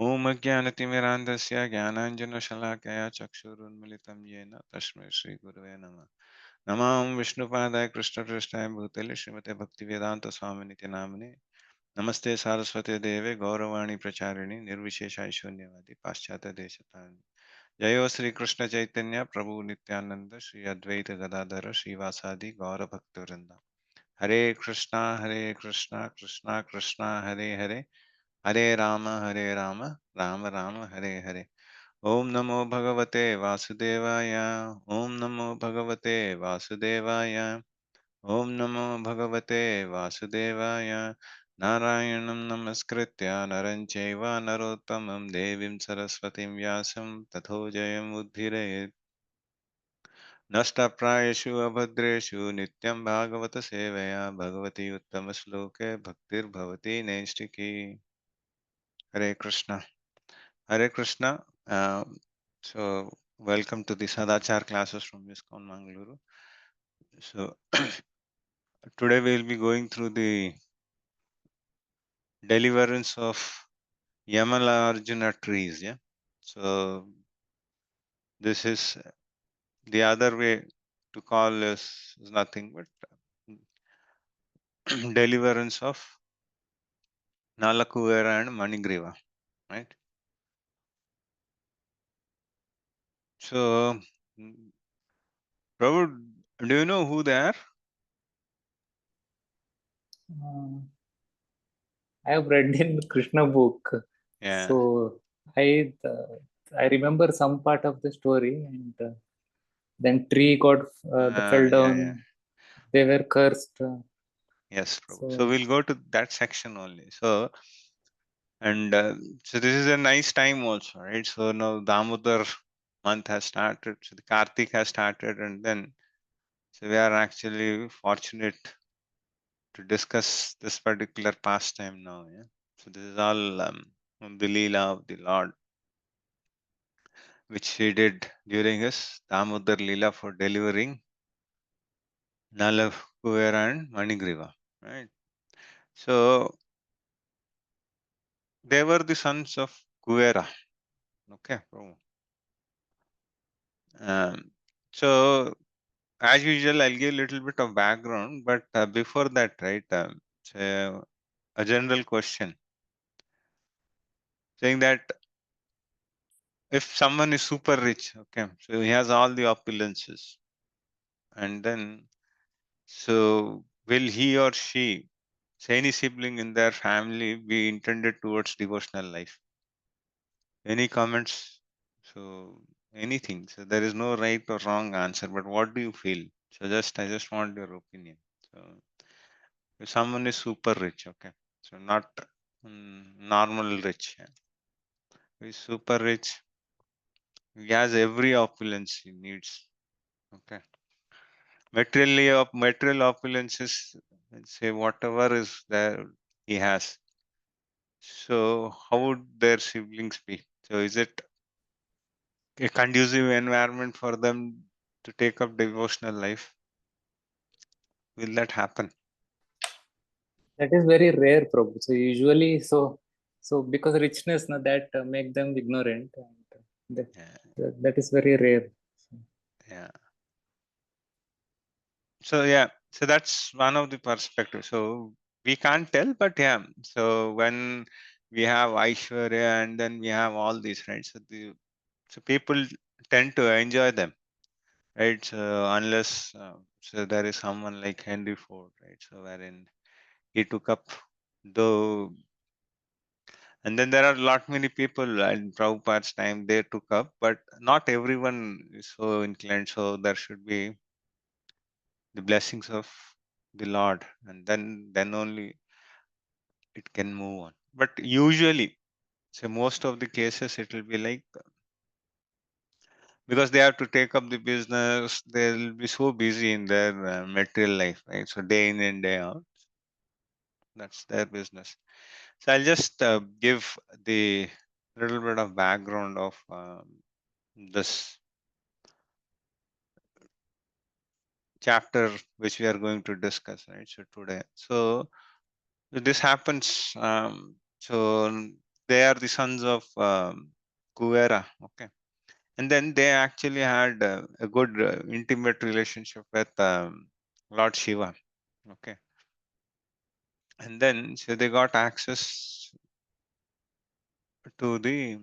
Om Ajnanatimirandasya Jnananjanashalakaya Chakshurunmilitam Yena Tasmai Shri Gurave Namah. Namam Vishnupadaya Krishna Prishthaya Bhutale Srimate Bhaktivedanta Swaminiti Namane. Namaste Saraswate Deve Gauravani Pracharini Nirvishesha Aishwanyavadi Paschata Deshatani. Jayo Sri Krishna Chaitanya Prabhu Nityananda Sri Advaita Gadadhara Sri Vasadi Gaura Bhaktivinoda. Hare Krishna Krishna Krishna Hare Hare Hare Rama Rama Rama Hare Hare. Om Namo Bhagavate Vasudevaya. Om Namo Bhagavate Vasudevaya. Om Namo Bhagavate Vasudevaya. Narayanam Namaskritya Naranchaiva Narottamam Devim Saraswatim Vyasam Tatho Jayam Uddhirayet. नष्टप्रायेषु अभद्रेषु नित्यं भागवत सेवया Bhagwati उत्तमश्लोके भक्तिर्भवति नैष्टिकी. Hare Krishna. Hare Krishna. So, welcome to the Sadachar classes from ISKCON Mangaluru. So, today we will be going through the deliverance of Yamala Arjuna trees. Yeah. So, this is the other way to call is nothing but deliverance of Nalakuvara and Maṇigriva. Right. So, Prabhu, do you know who they are? I have read in Krishna book, Yeah. so I remember some part of the story, and then tree got fell Yeah, yeah. down. They were cursed. Yes, Prabhu. So So we'll go to that section only. So, and so this is a nice time also, right? So now Damodar month has started. So the Kartik has started, and then so we are actually fortunate to discuss this particular pastime now. Yeah. So this is all the Leela of the Lord, which he did during his Damodar Leela for delivering Nalakuvara and Maṇigriva, right? So they were the sons of Kuvera. Okay. So as usual, I'll give a little bit of background, but before that, right? So a general question saying that if someone is super rich, okay, so he has all the opulences, and then so will he or she, say any sibling in their family, be intended towards devotional life? Any comments? So anything. So there is no right or wrong answer, but what do you feel? So I just want your opinion. So if someone is super rich, okay, so not normal rich, yeah. He's super rich. He has every opulence he needs. Okay, material opulence is, let's say, whatever is there he has. So how would their siblings be? So is it a conducive environment for them to take up devotional life? Will that happen? that is very rare, Prabhu. So usually, so because richness, na, that make them ignorant, and that is very rare. Yeah. So yeah, so that's one of the perspectives. So we can't tell, but yeah. So when we have Aishwarya and then we have all these, right? So people tend to enjoy them, right? So unless so there is someone like Henry Ford, right? So wherein he took up though, and then there are a lot many people in Prabhupada's time they took up, but not everyone is so inclined. So there should be the blessings of the Lord, and then only it can move on. But usually, so most of the cases, it will be like because they have to take up the business, they'll be so busy in their material life, right? So day in and day out, that's their business. So I'll just give the little bit of background of this chapter which we are going to discuss, right? So today, so this happens. So they are the sons of Kuvera. Okay. And then they actually had a good intimate relationship with Lord Shiva. Okay. And then so they got access to the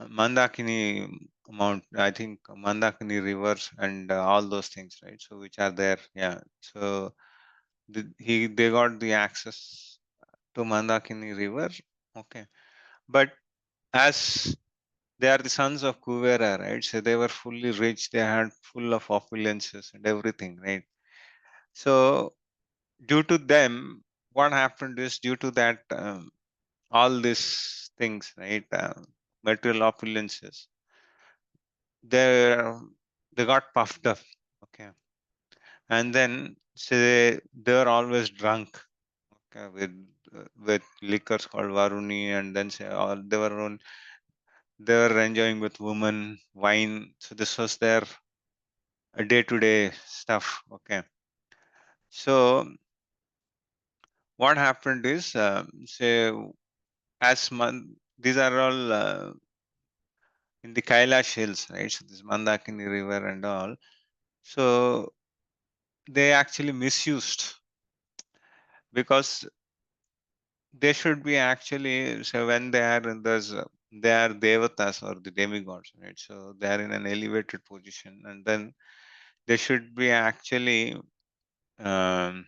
Mandakini Mount, I think Mandakini rivers and all those things, right? So which are there, yeah. So they got the access to Mandakini river, okay. But as they are the sons of Kuvera, right? So they were fully rich. They had full of opulences and everything, right? So due to them, what happened is due to that all these things, right? Material opulences, they they got puffed up, okay, and then so they were always drunk, okay, with liquors called Varuni, and then say all they were enjoying with women, wine. So this was their day-to-day stuff, okay. So what happened is, say these are all in the Kailash hills, right? So this Mandakini river and all. So they actually misused, because they should be actually, so when they are in those they are devatas or the demigods, right? So they are in an elevated position, and then they should be actually um,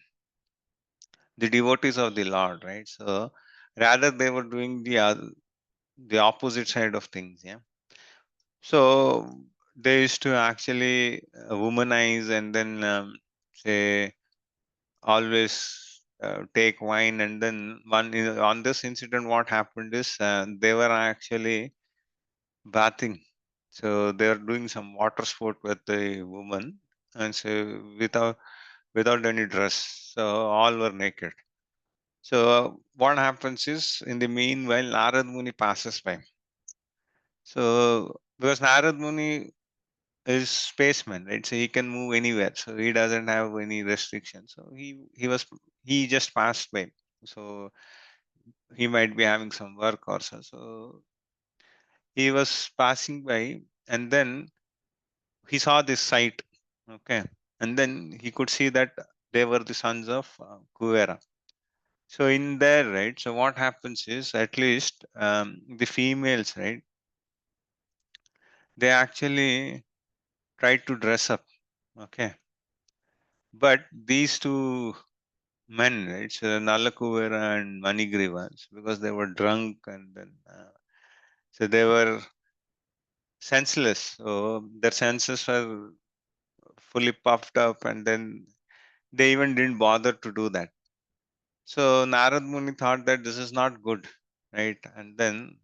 the devotees of the Lord, right? So rather they were doing the opposite side of things, yeah. So they used to actually womanize, and then say always take wine, and then on this incident what happened is they were actually bathing, so they are doing some water sport with the woman, and so without any dress, so all were naked. So what happens is, in the meanwhile, Narad Muni passes by. So because Narad Muni is spaceman, right? So he can move anywhere. So he doesn't have any restrictions. So he just passed by. So he might be having some work or so. So he was passing by, and then he saw this sight. Okay. And then he could see that they were the sons of Kuvera. So in there, right? So what happens is, at least the females, right? They actually try to dress up. Okay. But these two men, right? So Nalakuvara and Maṇigriva, because they were drunk, and then so they were senseless. So their senses were fully puffed up, and then they even didn't bother to do that. So Narad Muni thought that this is not good, right? And then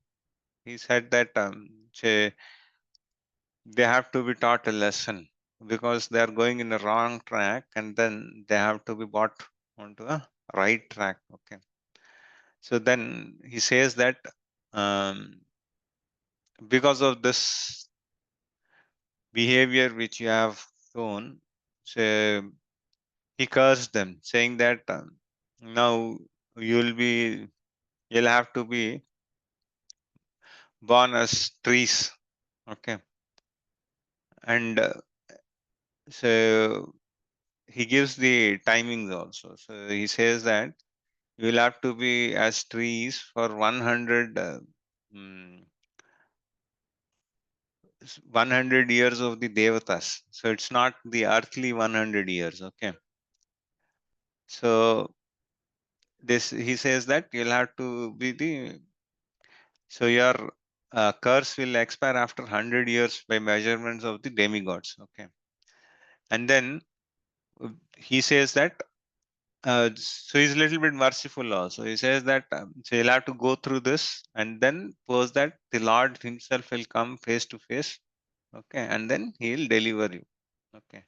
he said that say, they have to be taught a lesson, because they are going in a wrong track, and then they have to be brought onto a right track. Okay. So then he says that um, because of this behavior which you have shown, so he cursed them, saying that now you'll be you'll have to be born as trees. Okay. And so he gives the timings also. So he says that you will have to be as trees for 100 mm, 100 years of the devatas. So it's not the earthly 100 years. Okay. So this, he says that you'll have to be the, so your curse will expire after 100 years by measurements of the demigods. Okay. And then he says that so he's a little bit merciful also. He says that so you'll have to go through this, and then post that the Lord himself will come face to face. Okay. And then he'll deliver you. Okay.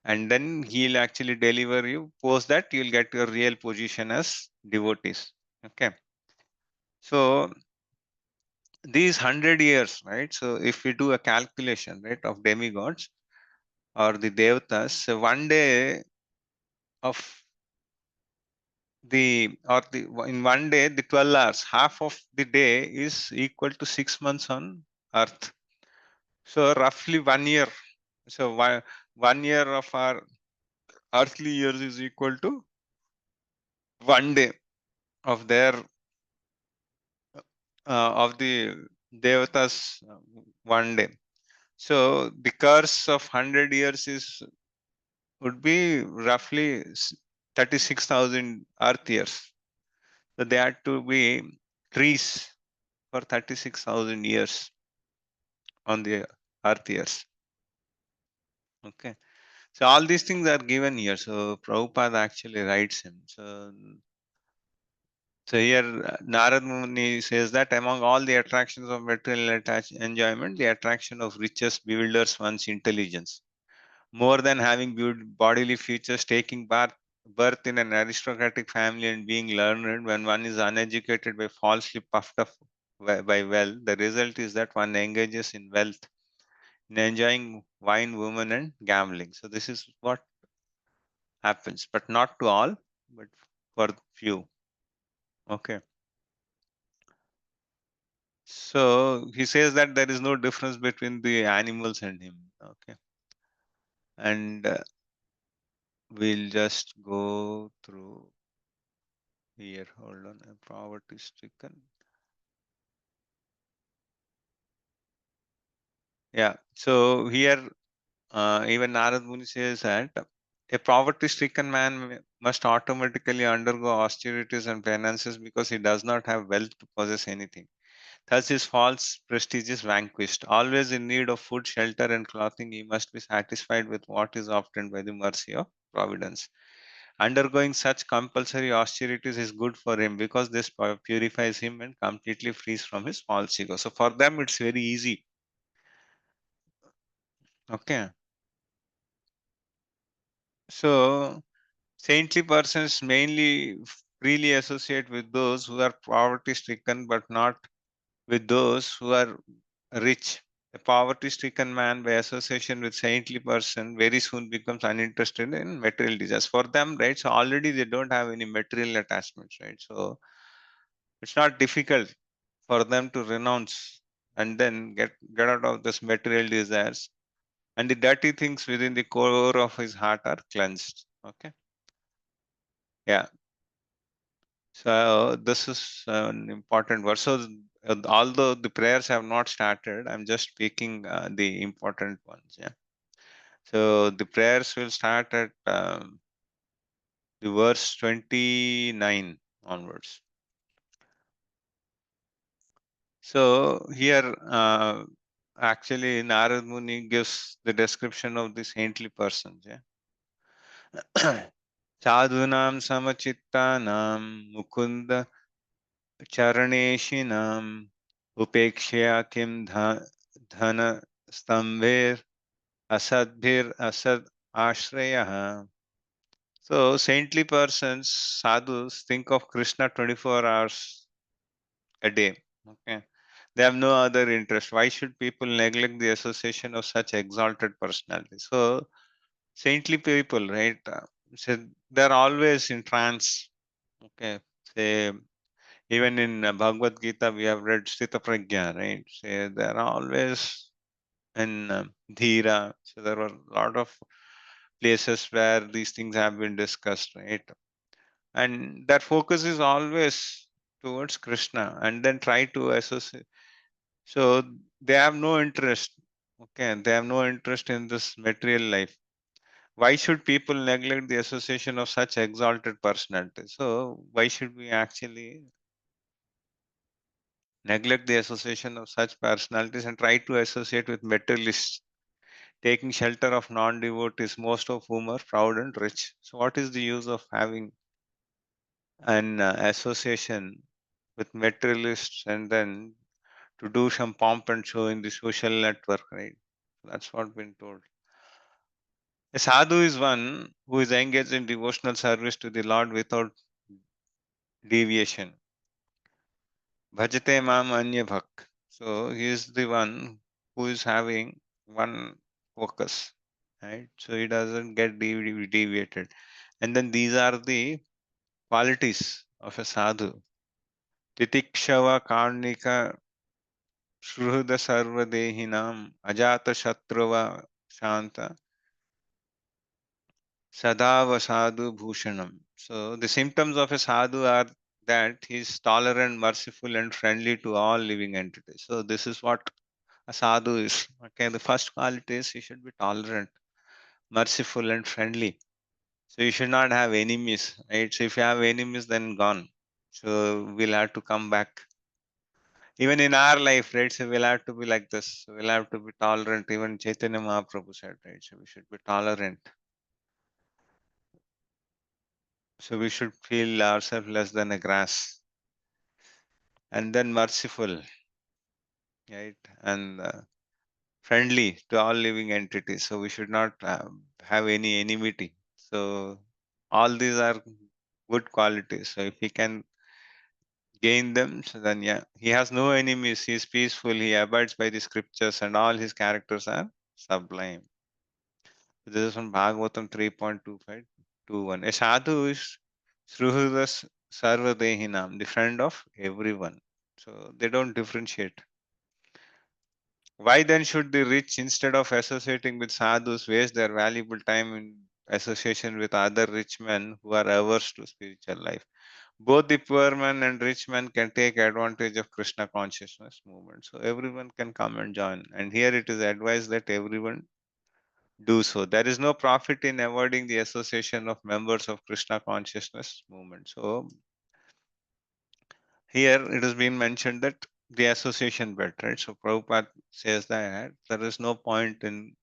And then he'll actually deliver you. Post that, you'll get your real position as devotees. Okay. So these 100 years, right? So if we do a calculation, right, of demigods or the devatas, so one day of in one day, the 12 hours, half of the day is equal to 6 months on earth. So roughly 1 year. So 1 year of our earthly years is equal to one day of their of the devatas, one day. So the curse of 100 years is would be roughly 36,000 earth years. So they had to be trees for 36,000 years on the earth years. Okay. So all these things are given here. So Prabhupada actually writes him. So here Narad Muni says that among all the attractions of material enjoyment, the attraction of riches bewilders one's intelligence. More than having bodily features, taking birth in an aristocratic family and being learned when one is uneducated by falsely puffed up by wealth, the result is that one engages in wealth, in enjoying wine, women, and gambling. So this is what happens, but not to all, but for few. Okay. So he says that there is no difference between the animals and him. Okay. And we'll just go through here. Hold on. Poverty stricken. Yeah. So here, even Narad Muni says that a poverty-stricken man must automatically undergo austerities and penances because he does not have wealth to possess anything. Thus, his false prestige is vanquished. Always in need of food, shelter, and clothing, he must be satisfied with what is obtained by the mercy of Providence. Undergoing such compulsory austerities is good for him because this purifies him and completely frees from his false ego. So, for them, it's very easy. Okay. So, saintly persons mainly freely associate with those who are poverty stricken but not with those who are rich. A poverty stricken man, by association with saintly person, very soon becomes uninterested in material desires. For them, right? So already they don't have any material attachments, right? So it's not difficult for them to renounce and then get out of this material desires. And the dirty things within the core of his heart are cleansed. Okay. Yeah. So this is an important verse. So although the prayers have not started, I'm just speaking the important ones. Yeah. So the prayers will start at the verse 29 onwards. So here, actually, Narad Muni gives the description of the saintly persons. Yeah. Sadhunam samachittanam mukunda Charaneshinaam Upekshya Kim Dhana Stambhir Asadbhir Asad Ashrayaha. So, saintly persons, sadhus, think of Krishna 24 hours a day. Okay. They have no other interest. Why should people neglect the association of such exalted personalities? So, saintly people, right? So they're always in trance. Okay. Say, even in Bhagavad Gita, we have read Sthita Prajna, right? Say there are always in Dhira. So there were a lot of places where these things have been discussed, right? And their focus is always towards Krishna and then try to associate. So they have no interest. Okay, they have no interest in this material life. Why should people neglect the association of such exalted personalities? So why should we actually neglect the association of such personalities and try to associate with materialists, taking shelter of non devotees, most of whom are proud and rich? So, what is the use of having an association with materialists and then to do some pomp and show in the social network, right? That's what been told. A sadhu is one who is engaged in devotional service to the Lord without deviation. Bhajate mam anya bhak. So he is the one who is having one focus, right? So he doesn't get deviated. And then these are the qualities of a sadhu. Titikshava karnika shruhuda sarvadehinam ajata shatruva shanta sadhava sadhu bhushanam. So the symptoms of a sadhu are that he is tolerant, merciful, and friendly to all living entities. So this is what a sadhu is. Okay, the first quality is he should be tolerant, merciful, and friendly. So you should not have enemies, right? So if you have enemies, then gone. So we'll have to come back. Even in our life, right? So we'll have to be like this. So we'll have to be tolerant. Even Chaitanya Mahaprabhu said, right? So we should be tolerant. So we should feel ourselves less than a grass. And then merciful, right? And friendly to all living entities. So we should not have any enmity. So all these are good qualities. So if he can gain them, so then yeah, he has no enemies. He is peaceful. He abides by the scriptures, and all his characters are sublime. This is from Bhagavatam 3.2521. A sadhu is Sruhudas Sarvadehinam, the friend of everyone. So they don't differentiate. Why then should the rich, instead of associating with sadhus, waste their valuable time in association with other rich men who are averse to spiritual life? Both the poor man and rich man can take advantage of Krishna consciousness movement. So everyone can come and join. And here it is advised that everyone do so. There is no profit in avoiding the association of members of Krishna consciousness movement. So here it has been mentioned that the association belt, right? So Prabhupada says that there is no point in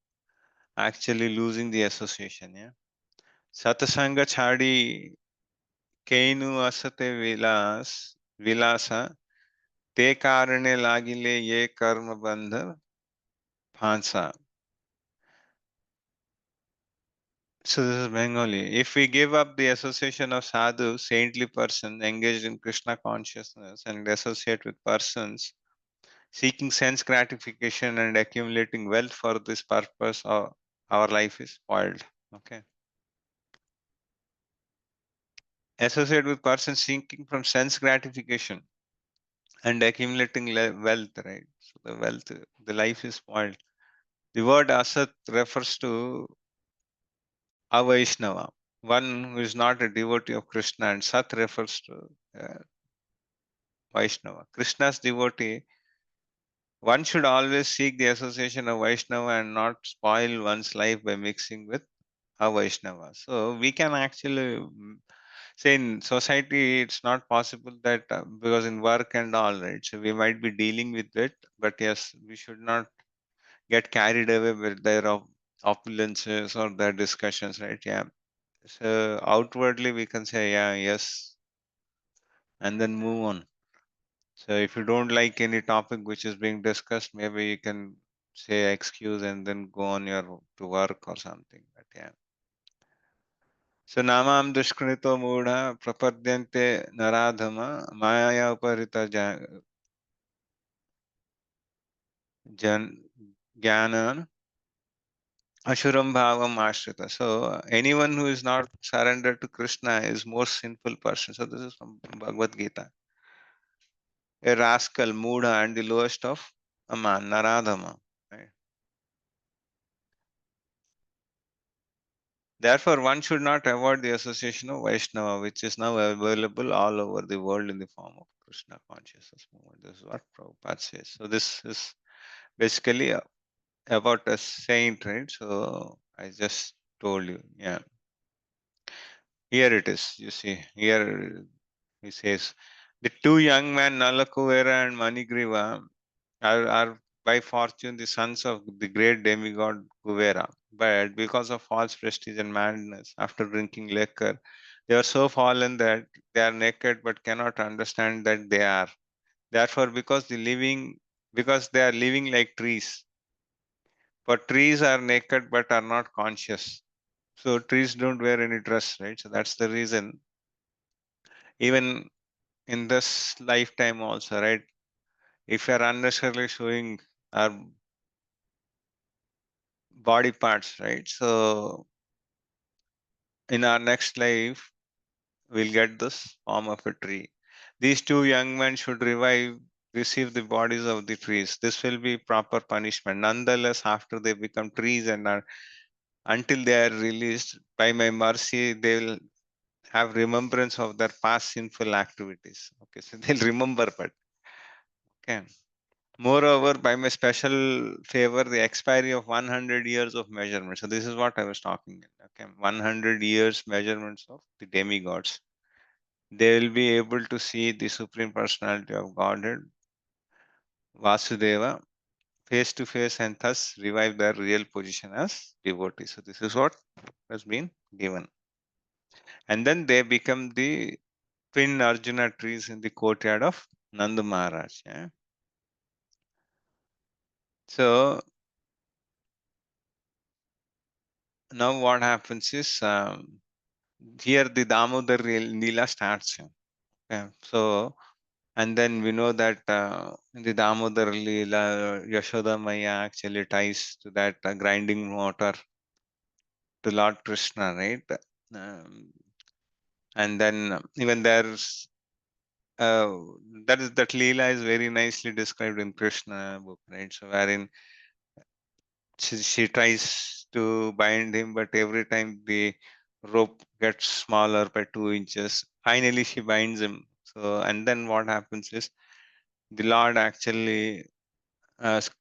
actually losing the association. Yeah. Satasanga chadi keinu asate vilasa te karane lagile ye karma bandha phansa. So this is Bengali. If we give up the association of sadhu, saintly person engaged in Krishna consciousness, and associate with persons seeking sense gratification and accumulating wealth for this purpose, our life is spoiled. Okay. Associate with persons seeking from sense gratification and accumulating wealth, right? So the wealth, the life is spoiled. The word asat refers to a Vaishnava, one who is not a devotee of Krishna, and Sat refers to uh, Vaishnava. Krishna's devotee, one should always seek the association of Vaishnava and not spoil one's life by mixing with a Vaishnava. So we can actually say in society it's not possible that because in work and all, right? So we might be dealing with it, but yes, we should not get carried away with their opulences or their discussions, right? Yeah. So outwardly we can say yeah, yes, and then move on. So if you don't like any topic which is being discussed, maybe you can say excuse and then go on your to work or something. But yeah. So namam dushkrito mudha prapadyante naradhama maya uparita jan jnana ashuram bhavam ashrita. So anyone who is not surrendered to Krishna is more sinful person. So this is from Bhagavad-gita. A rascal, mudha, and the lowest of a man, naradhama. Right? Therefore, one should not avoid the association of Vaishnava, which is now available all over the world in the form of Krishna consciousness movement. This is what Prabhupada says. So this is basically about a saint, right? So I just told you, yeah. Here it is. You see, here he says the two young men, Nalakuvara and Maṇigriva, are by fortune the sons of the great demigod Kuvera. But because of false prestige and madness, after drinking liquor, they are so fallen that they are naked but cannot understand that they are. Therefore, because they are living like trees. For trees are naked but are not conscious. So trees don't wear any dress, right? So that's the reason. Even in this lifetime also, right? If you are unnecessarily showing our body parts, right? So in our next life, will get this form of a tree. These two young men should receive the bodies of the trees. This will be proper punishment. Nonetheless, after they become trees and are, until they are released, by my mercy, they will have remembrance of their past sinful activities. Okay, so they'll remember, but okay. Moreover, by my special favor, the expiry of 100 years of measurement. So this is what I was talking. Okay, 100 years measurements of the demigods. They will be able to see the Supreme Personality of Godhead, Vasudeva, face to face, and thus revive their real position as devotees. So this is what has been given. And then they become the twin Arjuna trees in the courtyard of Nanda Maharaj. Yeah? So now what happens is, here the Damodar Leela starts. Okay. So, and then we know that in the Damodar Leela, Yashoda Maya actually ties to that grinding motor to Lord Krishna, right? Um, and then even there's that Leela is very nicely described in Krishna book, right? So wherein she tries to bind him, but every time the rope gets smaller by 2 inches. Finally, she binds him. So, and then what happens is the Lord actually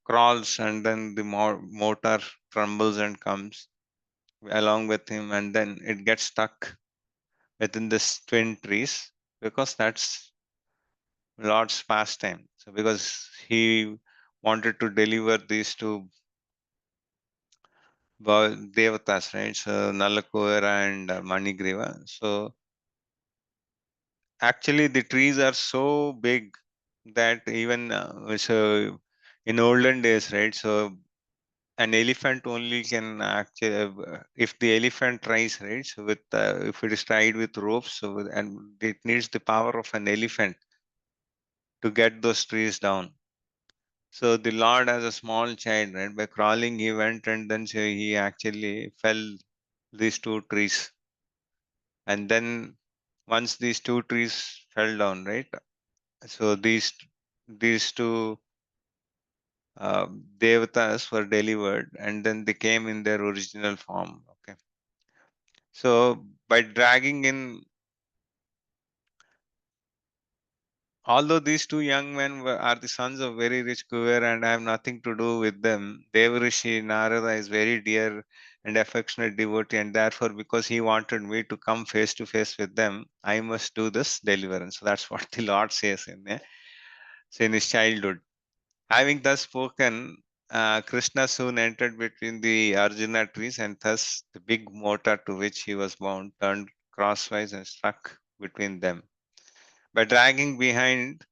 crawls, and then the motor trembles and comes along with him, and then it gets stuck within this twin trees because that's Lord's pastime. So, because he wanted to deliver these two devatas, right? So Nalakuvara and Maṇigriva. So actually, the trees are so big that even so in olden days, right? So an elephant only can actually, if the elephant tries, right? So with if it is tied with ropes, so and it needs the power of an elephant to get those trees down. So the Lord, as a small child, right, by crawling, he went, and then so he actually fell these two trees. And then once these two trees fell down, right? So these two devatas were delivered, and then they came in their original form. Okay. So by dragging in, although these two young men are the sons of very rich Kuber and I have nothing to do with them, Devrishi Narada is very dear and affectionate devotee, and therefore, because he wanted me to come face to face with them, I must do this deliverance. So that's what the Lord says in his childhood. Having thus spoken, Krishna soon entered between the Arjuna trees, and thus the big motor to which he was bound turned crosswise and struck between them. By dragging behind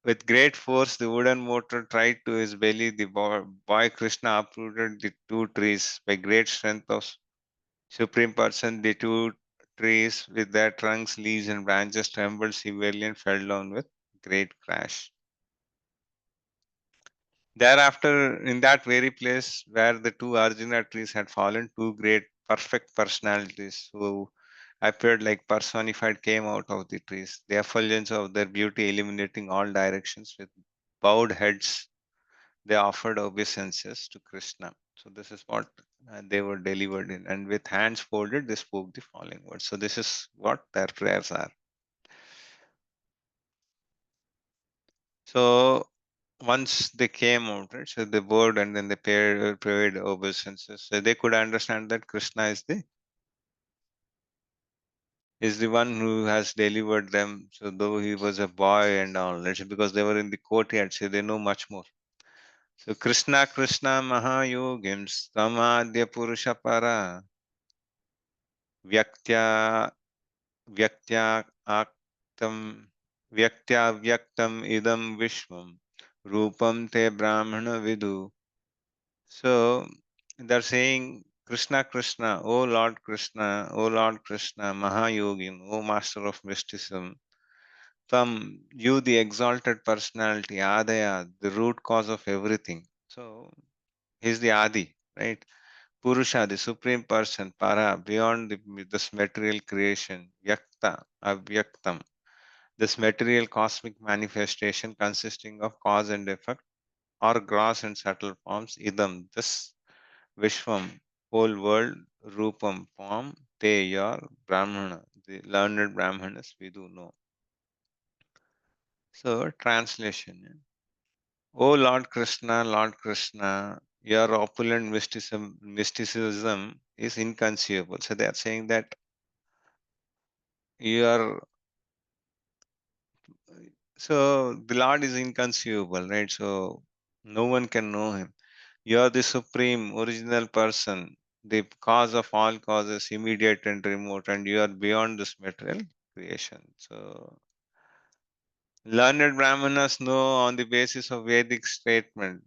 with great force, the wooden motor tried to his belly. The boy Krishna uprooted the two trees. By great strength of Supreme Person, the two trees with their trunks, leaves, and branches trembled severely and fell down with great crash. Thereafter, in that very place where the two Arjuna trees had fallen, two great perfect personalities who appeared like personified came out of the trees, the effulgence of their beauty illuminating all directions. With bowed heads, they offered obeisances to Krishna. So this is what they were delivered in, and with hands folded, they spoke the following words. So this is what their prayers are. So once they came out, right, so they bowed and then they paid obeisances. So they could understand that Krishna is the one who has delivered them. So though he was a boy and all, that's because they were in the courtyard, so they know much more. So Krishna Mahayogim Samadhya Purusha Para Vyaktya Vyaktya Aktam Vyaktya Vyaktam Idam Vishwam Rupam Te Brahmana Vidu. So they're saying, Krishna, O Lord Krishna, O Lord Krishna, Mahayogin, O Master of Mysticism, from you, the exalted personality, Adaya, the root cause of everything. So he's the Adi, right? Purusha, the supreme person, para, beyond this material creation, vyakta, avyaktam, this material cosmic manifestation consisting of cause and effect, or gross and subtle forms, idam, this Vishwam, whole world, Rupam, form, Te, your Brahmana, the learned Brahmanas, we do know. So, translation. O Lord Krishna, your opulent mysticism is inconceivable. So, they are saying that you are, so the Lord is inconceivable, right? So, no one can know him. You are the supreme, original person, the cause of all causes, immediate and remote, and you are beyond this material creation. So, learned Brahmanas know on the basis of Vedic statement,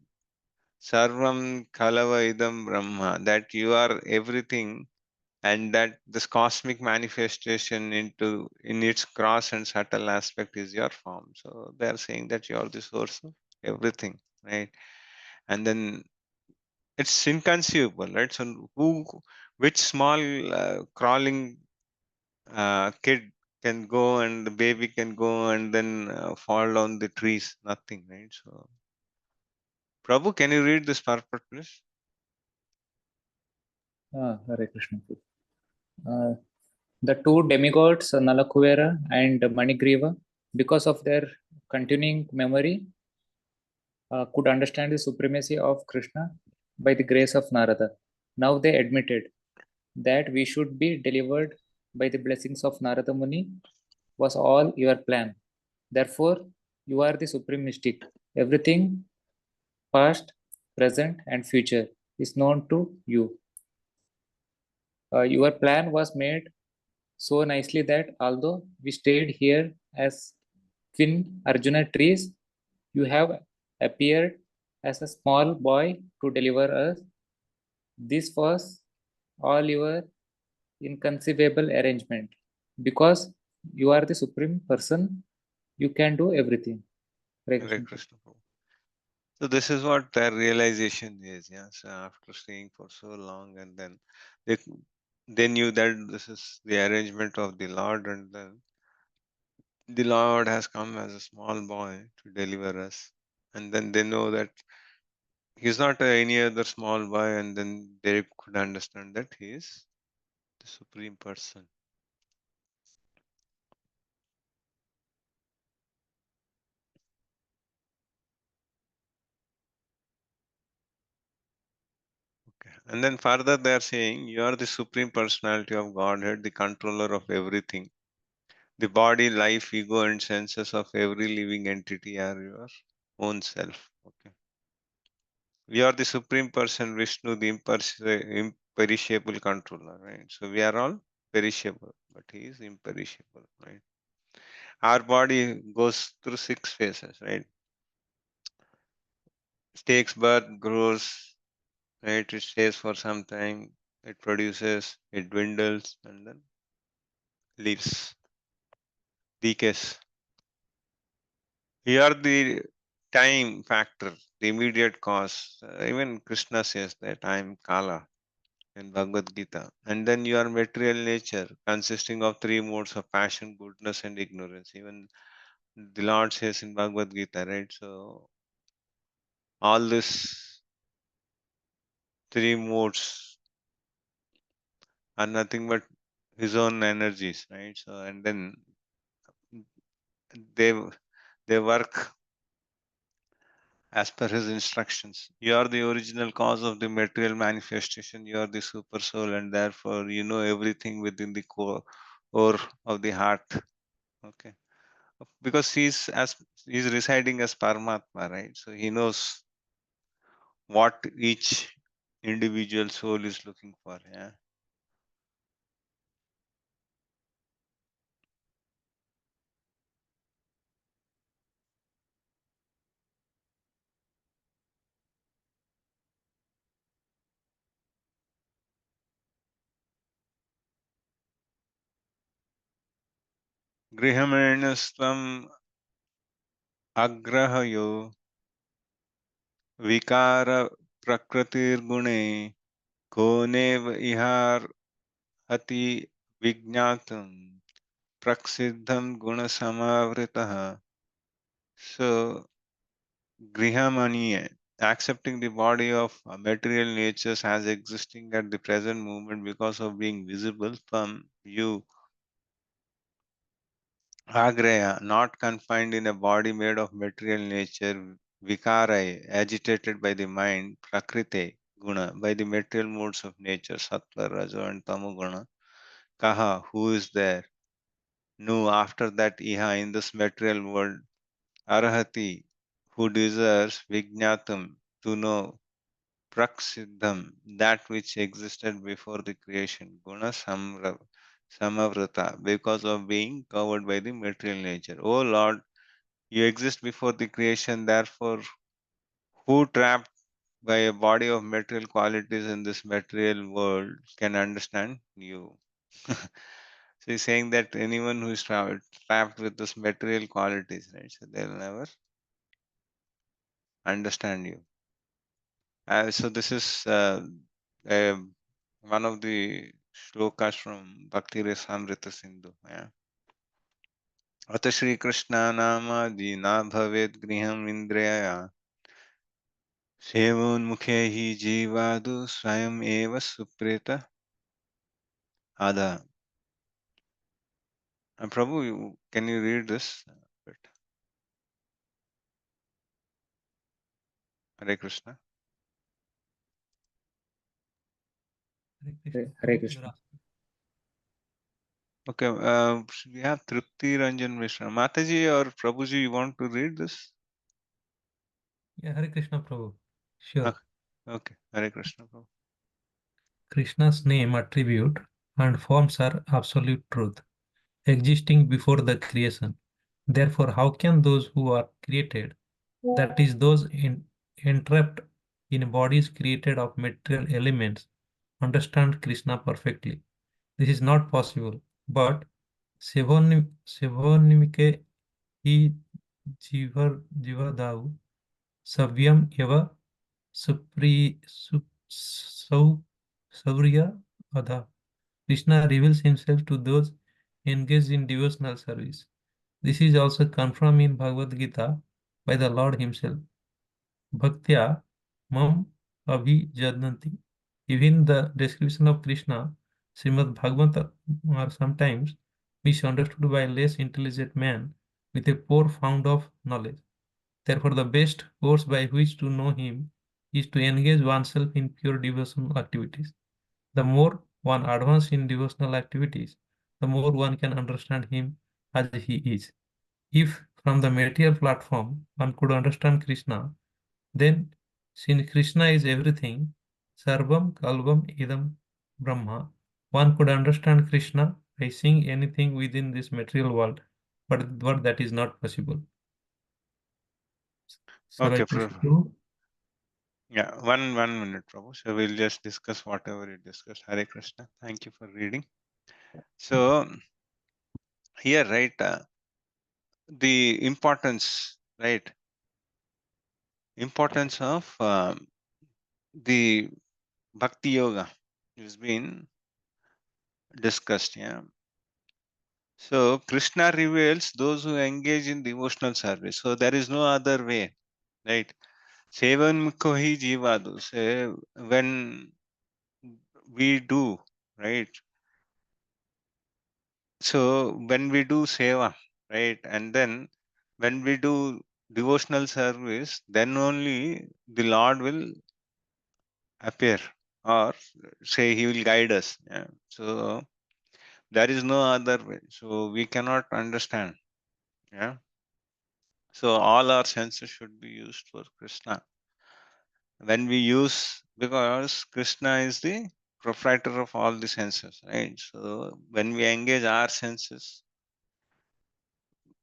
Sarvam Kalava Idam Brahma, that you are everything, and that this cosmic manifestation in its gross and subtle aspect is your form. So, they are saying that you are the source of everything, right? And then it's inconceivable, right? So which small crawling kid can go and the baby can go and then fall down the trees? Nothing, right? So, Prabhu, can you read this purport, please? Hare Krishna. Uh, the two demigods, Nalakuvara and Maṇigriva, because of their continuing memory, could understand the supremacy of Krishna by the grace of Narada. Now they admitted that we should be delivered by the blessings of Narada Muni was all your plan. Therefore, you are the supreme mystic. Everything, past, present, and future, is known to you. Your plan was made so nicely that although we stayed here as twin Arjuna trees, you have appeared as a small boy to deliver us. This was all your inconceivable arrangement. Because you are the supreme person, you can do everything. Hare Hare Krishna. Krishna, Prabhu. So this is what their realization is. Yeah. So after staying for so long, and then they they knew that this is the arrangement of the Lord, and then the Lord has come as a small boy to deliver us. And then they know that he's not any other small boy, and then they could understand that he is the supreme person. Okay. And then further they are saying you are the supreme personality of Godhead, the controller of everything. The body, life, ego, and senses of every living entity are your own self. Okay. We are the supreme person, Vishnu, the imperishable controller, right? So we are all perishable, but he is imperishable, right? Our body goes through 6 phases, right? Takes birth, grows, right? It stays for some time, it produces, it dwindles, and then leaves, decays. Here the time factor, the immediate cause. Even Krishna says that I am Kala in Bhagavad Gita. And then your material nature, consisting of three modes of passion, goodness, and ignorance. Even the Lord says in Bhagavad Gita, right? So all these three modes are nothing but his own energies, right? So and then they they work as per his instructions. You are the original cause of the material manifestation. You are the super soul, and therefore you know everything within the core of the heart. Okay, because he's residing as Paramatma, right? So he knows what each individual soul is looking for. Yeah. Grihamanastam agrahayo vikara prakritir gune Konev ihar hati vijnatam praksiddham guna samavritah. So, grihamaniya, accepting the body of material natures as existing at the present moment because of being visible from you. Agraya, not confined in a body made of material nature. Vikarai, agitated by the mind. Prakrite, guna, by the material modes of nature. Sattva, Raja and Tamoguna. Kaha, who is there? Nu, after that Iha, in this material world. Arahati, who deserves. Vijnatam, to know. Praksiddham, that which existed before the creation. Guna Samavrata, because of being covered by the material nature. O Lord, you exist before the creation, therefore, who trapped by a body of material qualities in this material world can understand you? So he's saying that anyone who is trapped with this material qualities, right? So they'll never understand you. So this is uh, one of the shlokas from Bhakti Rasamrita Sindhu. Yeah. अथ श्री कृष्ण नामादि न भवेत् गृहम् इन्द्रियया सेवोन्मुखे हि जीवादु स्वयम् एव सुप्रेत आदा. Prabhu, can you read this bit? Hare Krishna. Hare Krishna. Okay, we have Tripti Ranjan Mishra. Mataji or Prabhuji, you want to read this? Yeah, Hare Krishna Prabhu. Sure. Okay, okay. Hare Krishna, Prabhu. Krishna's name, attribute, and forms are absolute truth, existing before the creation. Therefore, how can those who are created, that is, those entrapped in bodies created of material elements, understand Krishna perfectly? This is not possible. But Sevonimike hi jivadau savyam eva supri sau saurya adha. Krishna reveals himself to those engaged in devotional service. This is also confirmed in Bhagavad Gita by the Lord himself. Bhaktya mam abhijadanti. Even the description of Krishna, Srimad Bhagavata, are sometimes misunderstood by less intelligent man with a poor fount of knowledge. Therefore, the best course by which to know him is to engage oneself in pure devotional activities. The more one advances in devotional activities, the more one can understand him as he is. If from the material platform one could understand Krishna, then since Krishna is everything, Sarvam Kalvam Idam Brahma, one could understand Krishna by seeing anything within this material world, but that is not possible. Shall I Okay, proceed Prabhu. to? Yeah, one minute, Prabhu. So we'll just discuss whatever you discussed. Hare Krishna. Thank you for reading. So here, right, the importance, right, importance of the Bhakti Yoga has been discussed. Yeah. So Krishna reveals those who engage in devotional service. So there is no other way, right? Sevan Mukhi Jivadu. So when we do, right? So when we do seva, right, and then when we do devotional service, then only the Lord will appear, or say He will guide us. Yeah. So there is no other way. So we cannot understand. Yeah. So all our senses should be used for Krishna. When we use, because Krishna is the proprietor of all the senses, right? So when we engage our senses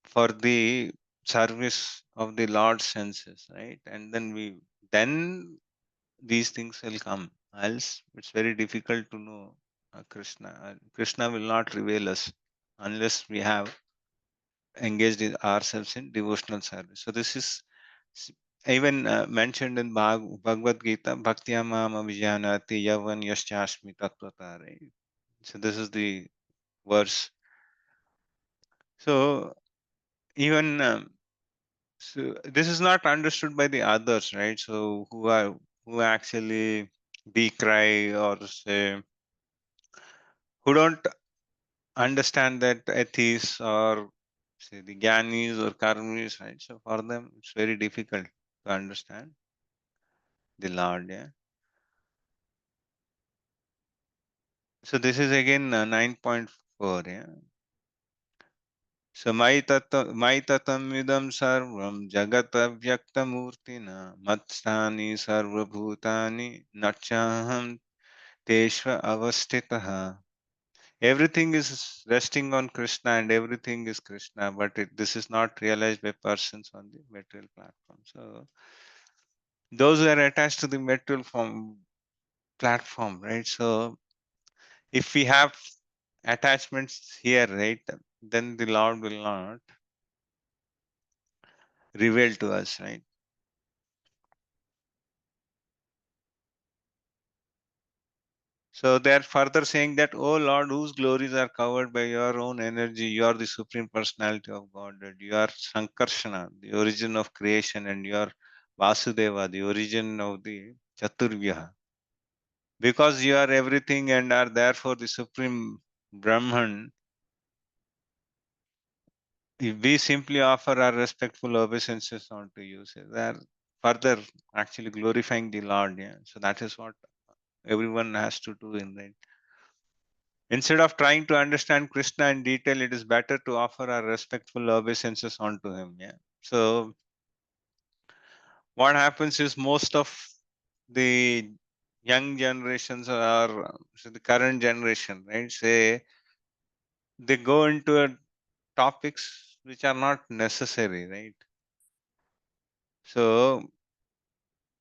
for the service of the Lord's senses, right? And then these things will come. Else, it's very difficult to know Krishna. Krishna will not reveal us unless we have engaged ourselves in devotional service. So this is even mentioned in Bhagavadgita, Bhaktya Mam Avijanati Yavan Yaschasmi Tattvata, right? So this is the verse. So even so this is not understood by the others, right? So who actually decry or say who don't understand that atheists or say the Gyanis or Karmis, right? So for them it's very difficult to understand the Lord, yeah. So this is again 9.4, yeah. So maitatam idam sarvam jagata vyaktamurtina matstani sarvabhutani nachaham teshva avastitaha. Everything is resting on Krishna and everything is Krishna, but this is not realized by persons on the material platform. So those who are attached to the material platform, right? So if we have attachments here, right, then the Lord will not reveal to us, right? So they are further saying that, oh Lord, whose glories are covered by your own energy, you are the supreme personality of Godhead, you are Sankarshana, the origin of creation, and you are Vasudeva, the origin of the Chaturvyaha. Because you are everything and are therefore the supreme Brahman, if we simply offer our respectful obeisances unto you, so they are further actually glorifying the Lord. Yeah. So that is what everyone has to do in that. Instead of trying to understand Krishna in detail, it is better to offer our respectful obeisances unto him. Yeah. So what happens is most of the young generations or so the current generation, right, say they go into topics which are not necessary, right? So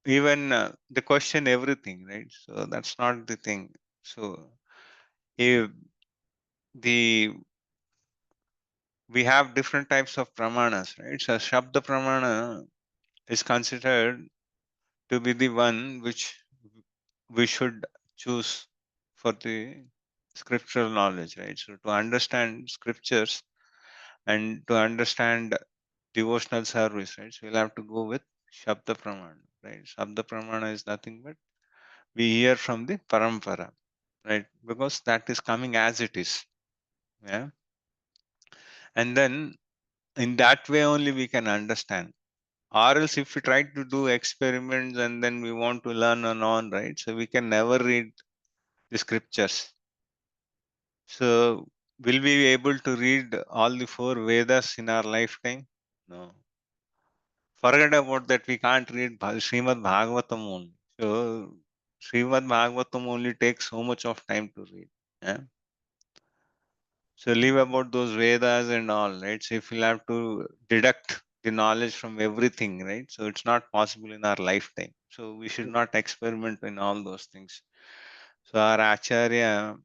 even they question everything, right? So that's not the thing. So if the we have different types of pramanas, right? So Shabda Pramana is considered to be the one which we should choose for the scriptural knowledge, right? So to understand scriptures and to understand devotional service, right? So we'll have to go with Shabda Pramana, right? Shabda Pramana is nothing but we hear from the Parampara, right? Because that is coming as it is, yeah. And then in that way only we can understand. Or else if we try to do experiments and then we want to learn on, right? So we can never read the scriptures. So will we be able to read all the four Vedas in our lifetime? No. Forget about that. We can't read Srimad Bhagavatam only. So Srimad Bhagavatam only takes so much of time to read. Yeah? So leave about those Vedas and all, right? So if we'll have to deduct the knowledge from everything, right? So it's not possible in our lifetime. So we should not experiment in all those things. So our Acharya,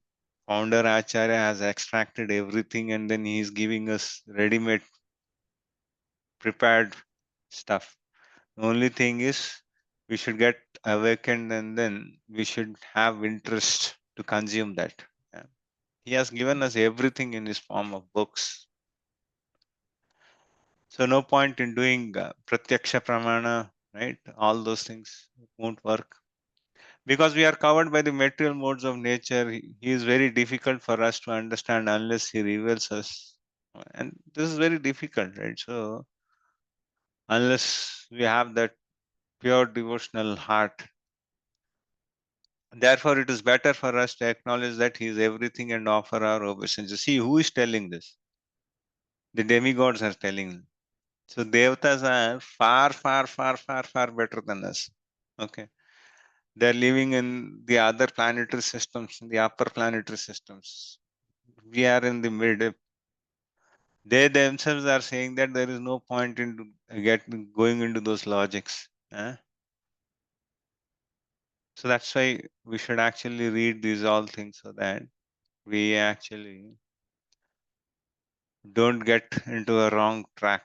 founder Acharya has extracted everything and then he is giving us ready-made prepared stuff. The only thing is we should get awakened and then we should have interest to consume that. Yeah. He has given us everything in his form of books. So no point in doing pratyaksha pramana, right? All those things won't work. Because we are covered by the material modes of nature, he is very difficult for us to understand unless he reveals us. And this is very difficult, right? So unless we have that pure devotional heart, therefore it is better for us to acknowledge that he is everything and offer our obeisance. See, who is telling this? The demigods are telling. So devatas are far, far, far, far, far better than us. Okay. They're living in the other planetary systems, in the upper planetary systems. We are in the mid. They themselves are saying that there is no point in going into those logics. So that's why we should actually read these all things so that we actually don't get into a wrong track.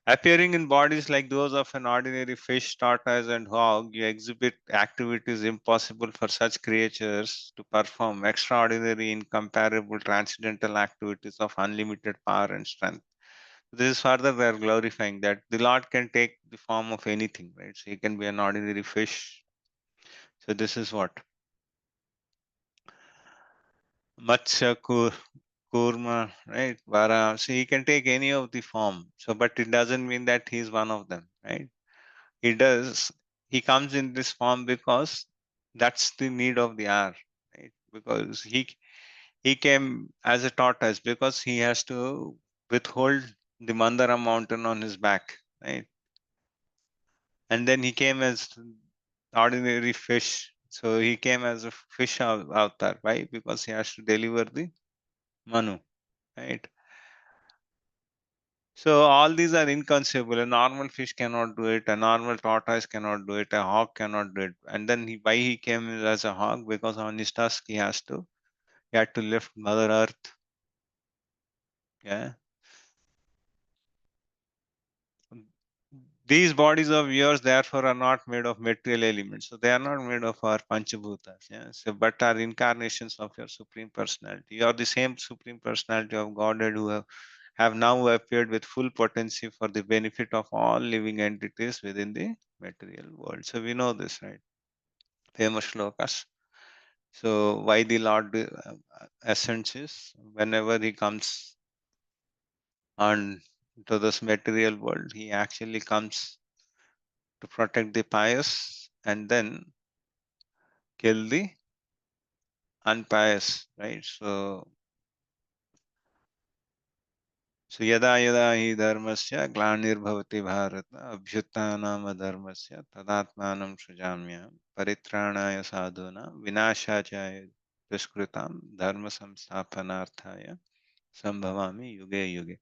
Appearing in bodies like those of an ordinary fish, tortoise, and hog, you exhibit activities impossible for such creatures to perform, extraordinary, incomparable, transcendental activities of unlimited power and strength. This is further they are glorifying that the Lord can take the form of anything, right? So he can be an ordinary fish. So this is what Matsya Kurma, right? Vara. So he can take any of the form. So, but it doesn't mean that he is one of them, right? He does. He comes in this form because that's the need of the hour, right? Because he came as a tortoise because he has to withhold the Mandara mountain on his back, right? And then he came as ordinary fish. So he came as a fish avatar. Why? Because he has to deliver the Manu, right? So all these are inconceivable. A normal fish cannot do it. A normal tortoise cannot do it. A hawk cannot do it. And then why he came as a hawk? Because on his tusk he had to lift Mother Earth. Yeah. These bodies of yours, therefore, are not made of material elements. So they are not made of our Panchabhutas. Yeah. So, but are incarnations of your Supreme Personality. You are the same Supreme Personality of Godhead who have now appeared with full potency for the benefit of all living entities within the material world. So we know this, right? Famous shlokas. So why the Lord ascends is whenever he comes on to this material world, he actually comes to protect the pious and then kill the unpious, right? So yada yada hi dharmasya glanirбhavati bharata abhyutanam dharmasya tadatmanam sujamya paritranaya sadhuna vinashachaya duskritam dharma samsthapanarthaya sambhavami yuge yuge.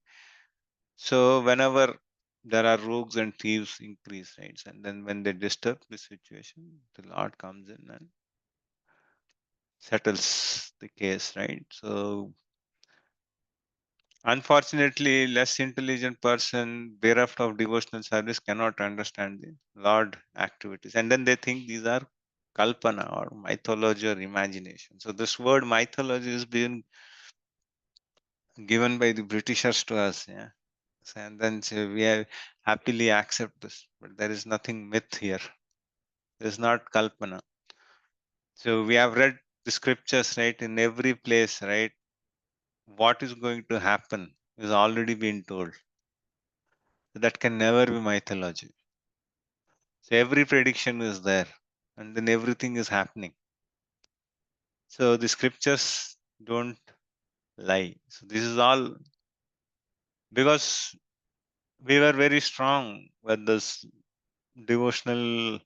So whenever there are rogues and thieves increase, right? And then when they disturb the situation, the Lord comes in and settles the case, right? So unfortunately, less intelligent person bereft of devotional service cannot understand the Lord activities. And then they think these are kalpana or mythology or imagination. So this word mythology is being given by the Britishers to us. Yeah. And then so we have happily accept this. But there is nothing myth here. It is not kalpana. So we have read the scriptures, right? In every place, right? What is going to happen is already been told. That can never be mythology. So every prediction is there, and then everything is happening. So the scriptures don't lie. So this is all because we were very strong with this devotional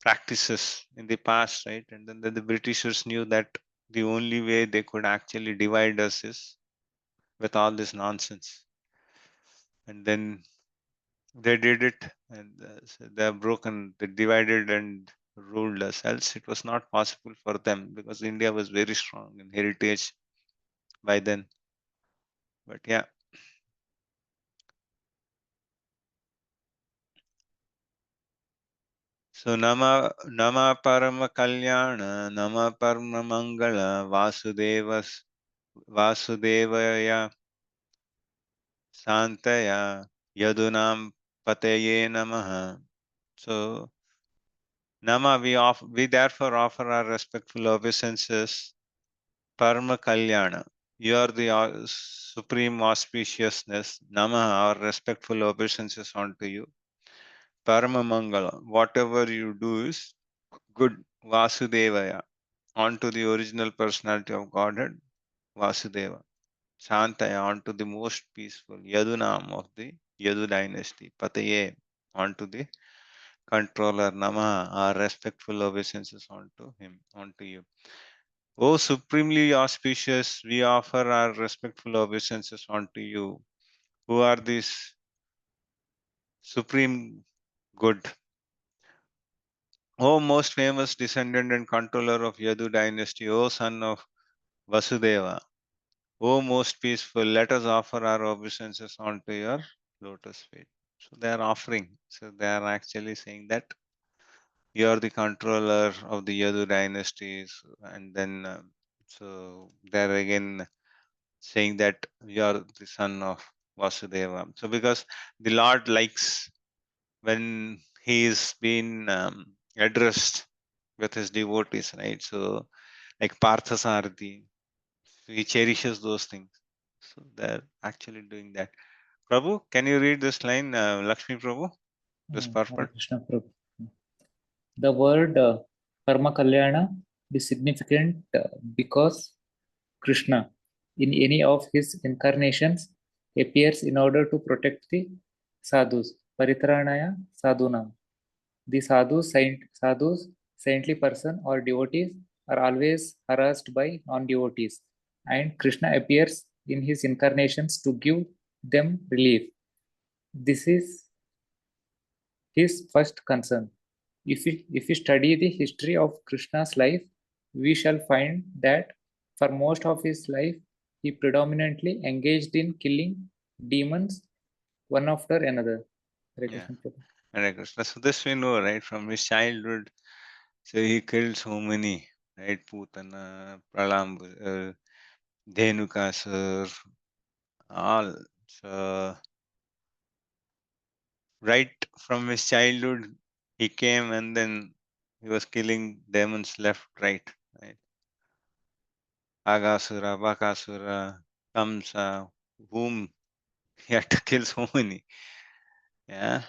practices in the past, right? And then the Britishers knew that the only way they could actually divide us is with all this nonsense. And then they did it, and so they have broken, they divided and ruled us. Else, it was not possible for them because India was very strong in heritage by then. But yeah, so Nama Parama Kalyana, Nama Parama Mangala, Vasudevaya Santaya, Yadunam Pataye Namaha. So Nama, we therefore offer our respectful obeisances. Parama Kalyana. You are the supreme auspiciousness. Namaha, our respectful obeisances unto you. Parama Mangala. Whatever you do is good. Vasudevaya. Onto the original personality of Godhead. Vasudeva. Shantaya. Onto the most peaceful. Yadunam of the Yadu dynasty. Pataye. Onto the controller. Namaha. Our respectful obeisances unto him. Unto you. O supremely auspicious, we offer our respectful obeisances unto you, who are this supreme good. O most famous descendant and controller of Yadu dynasty, O son of Vasudeva, O most peaceful, let us offer our obeisances unto your lotus feet. So they are offering. So they are actually saying that you are the controller of the Yadu dynasties, and then so they're again saying that you are the son of Vasudeva. So because the Lord likes when he is being addressed with his devotees, right? So like Parthasarathi, he cherishes those things. So they're actually doing that. Prabhu, can you read this line, Lakshmi Prabhu, this Hare purport? Krishna Prabhu. The word Karma Kalyana is significant because Krishna, in any of his incarnations, appears in order to protect the sadhus, Paritranaya Sadhunam. The sadhus, saintly person or devotees, are always harassed by non-devotees, and Krishna appears in his incarnations to give them relief. This is his first concern. If we study the history of Krishna's life, we shall find that for most of his life, he predominantly engaged in killing demons one after another. Hare Yeah, Krishna Prabhu. Hare Krishna. So this we know, right, from his childhood. So he killed so many, right? Putana, Pralambu, Dhenukasur, all. So right from his childhood, he came and then he was killing demons left, right? Agasura, Bakasura, Kamsa, whom he had to kill so many. Yeah.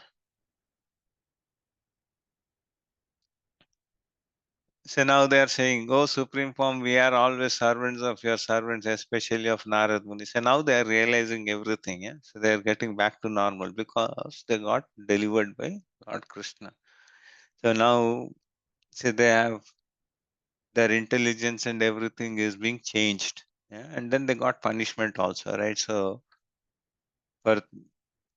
So now they are saying, "Oh, Supreme Form, we are always servants of your servants, especially of Narad Muni." So now they are realizing everything. Yeah. So they are getting back to normal because they got delivered by Lord Krishna. So now, say they have their intelligence and everything is being changed. Yeah. And then they got punishment also, right? So for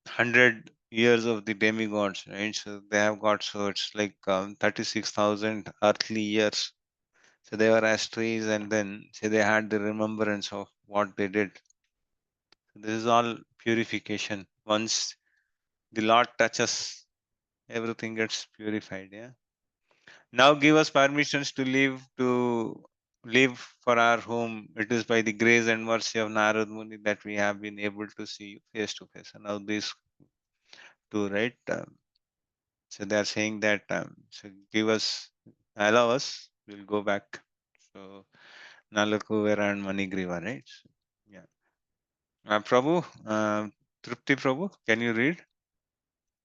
100 years of the demigods, right? So they have got, so it's like 36,000 earthly years. So they were as trees, and then say they had the remembrance of what they did. So this is all purification. Once the Lord touches, everything gets purified. Yeah. Now give us permissions to live for our home. It is by the grace and mercy of Narad Muni that we have been able to see you face to face. And now these two, right? So they are saying that so give us, allow us, we'll go back. So Nalakuvara and Maṇigriva, right? So, yeah. Prabhu, Trupti Prabhu, can you read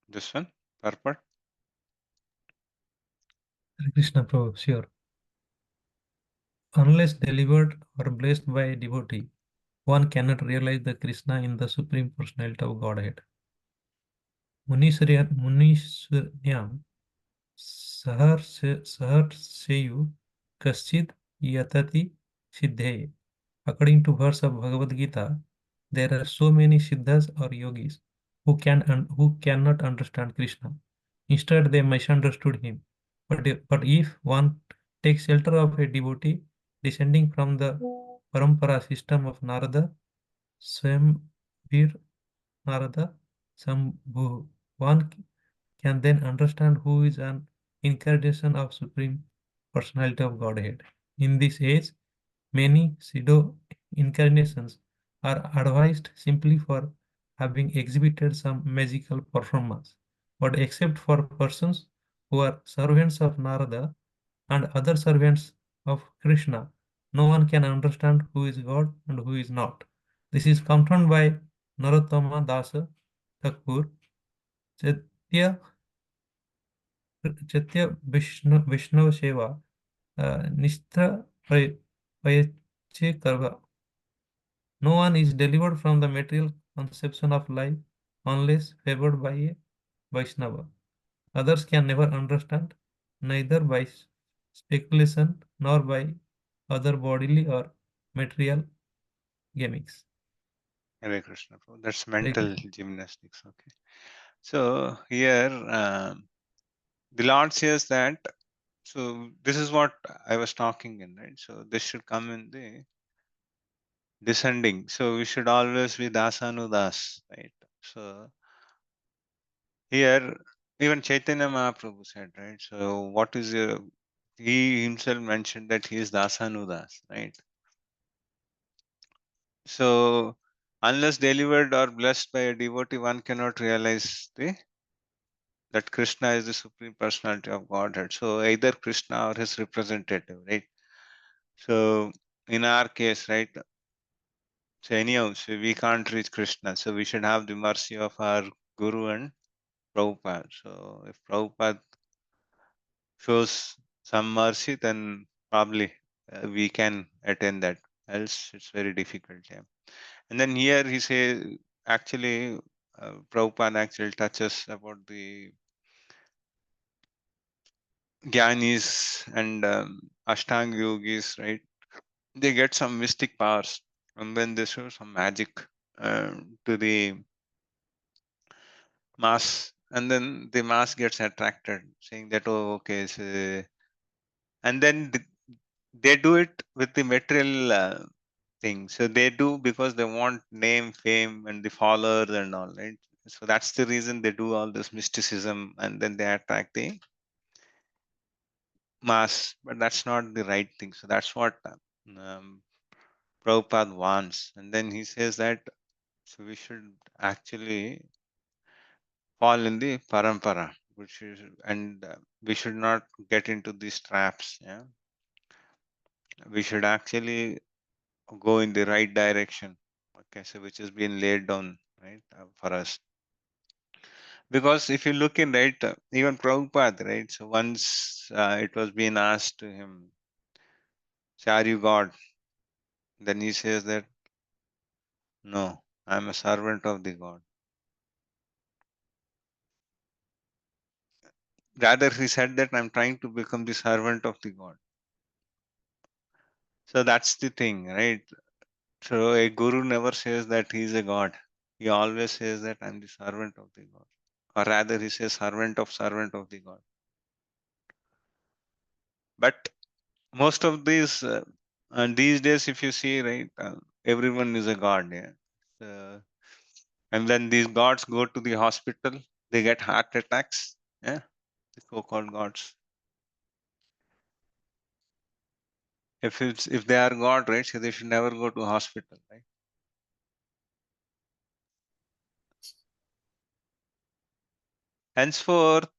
this one? Purport? Hare Krishna Prabhu, sure. Unless delivered or blessed by a devotee, one cannot realize the Krishna in the Supreme Personality of Godhead. Munisuryam Saharseyu Kaschid Yatati Siddhe. According to verse of Bhagavad Gita, there are so many siddhas or yogis who cannot understand Krishna. Instead, they misunderstood him. But if one takes shelter of a devotee descending from the parampara system of Narada, Swayamvir Narada, Sambhu, one can then understand who is an incarnation of Supreme Personality of Godhead. In this age, many pseudo incarnations are advised simply for having exhibited some magical performance. But except for persons who are servants of Narada and other servants of Krishna, no one can understand who is God and who is not. This is confirmed by Narottama Dasa Thakur, Chaitya Vaishnava Seva, Nishtra Payache Karva. No one is delivered from the material conception of life unless favored by a Vaishnava. Others can never understand, neither by speculation nor by other bodily or material gimmicks. Hare Krishna Prabhu. That's Hare mental Krishna. gymnastics. Okay. So here the Lord says that, so this is what I was talking in, right? So this should come in the descending. So we should always be dasanudas, right? So Here, even Chaitanya Mahaprabhu said, right? So, what is he himself mentioned that he is Dasanudas, right? So, unless delivered or blessed by a devotee, one cannot realize that Krishna is the Supreme Personality of Godhead. So, either Krishna or his representative, right? So, in our case, right? So, anyhow, so we can't reach Krishna. So, we should have the mercy of our Guru and Prabhupada. So, if Prabhupada shows some mercy, then probably we can attain that. Else, it's very difficult. Yeah. And then here he says, actually, Prabhupada actually touches about the Gyanis and Ashtanga yogis, right? They get some mystic powers, and then they show some magic to the mass, and then the mass gets attracted, saying that, oh, okay, so, and then they do it with the material thing. So they do because they want name, fame, and the followers and all, right? So that's the reason they do all this mysticism, and then they attract the mass. But that's not the right thing. So that's what Prabhupada wants. And then he says that so we should actually fall in the parampara, which is, and we should not get into these traps. Yeah, we should actually go in the right direction. Okay, so which has been laid down, right, for us. Because if you look in, right, even Prabhupada, right, so once it was being asked to him, say, are you God? Then he says that, no, I'm a servant of the God. Rather, he said that I'm trying to become the servant of the God. So that's the thing, right? So a guru never says that he is a God. He always says that I'm the servant of the God. Or rather, he says servant of the God. But most of these days, if you see, right, everyone is a God. Yeah. So, and then these gods go to the hospital, they get heart attacks. Yeah, the so-called gods. If they are God, right, so they should never go to hospital, right? Henceforward,